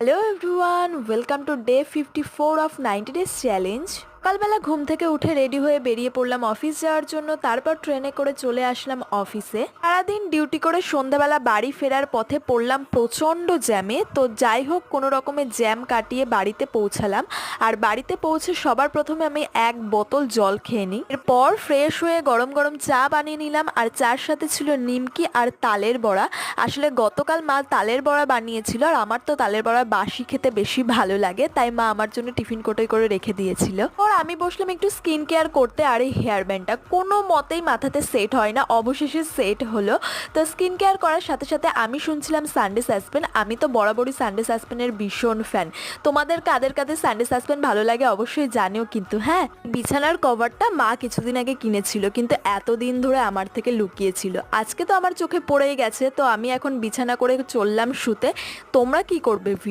Hello everyone, welcome to day 54 of 90 days challenge. সকালবেলা ঘুম থেকে উঠে রেডি হয়ে বেরিয়ে পড়লাম অফিস যাওয়ার জন্য। তারপর ট্রেনে করে চলে আসলাম অফিসে। সারাদিন ডিউটি করে সন্ধ্যাবেলা বাড়ি ফেরার পথে পড়লাম প্রচণ্ড জ্যামে। তো যাই হোক, কোনো রকমের জ্যাম কাটিয়ে বাড়িতে পৌঁছালাম। আর বাড়িতে পৌঁছে সবার প্রথমে আমি এক বোতল জল খেয়ে নিই। এরপর ফ্রেশ হয়ে গরম গরম চা বানিয়ে নিলাম, আর চার সাথে ছিল নিমকি আর তালের বড়া। আসলে গতকাল মা তালের বড়া বানিয়েছিল, আর আমার তো তালের বড়া বাসি খেতে বেশি ভালো লাগে, তাই মা আমার জন্য টিফিন কোটোয় করে রেখে দিয়েছিল। আর আমি বসলাম একটু স্কিন কেয়ার করতে। আর এই হেয়ার ব্যান্ডটা কোনো মতেই মাথাতে সেট হয় না, অবশেষে সেট হলো। তো স্কিন কেয়ার করার সাথে সাথে আমি শুনছিলাম সানডে সাসপেন। আমি তো বরাবরই সানডে সাসপেনের ভীষণ ফ্যান। তোমাদের কাদের কাদের সানডে সাসপেন ভালো লাগে অবশ্যই জানিও কিন্তু। হ্যাঁ, বিছানার কভারটা মা কিছুদিন আগে কিনেছিল, কিন্তু এতদিন ধরে আমার থেকে লুকিয়েছিল। আজকে তো আমার চোখে পড়েই গেছে, তো আমি এখন বিছানা করে চললাম শুতে। তোমরা কি করবে ভিডিও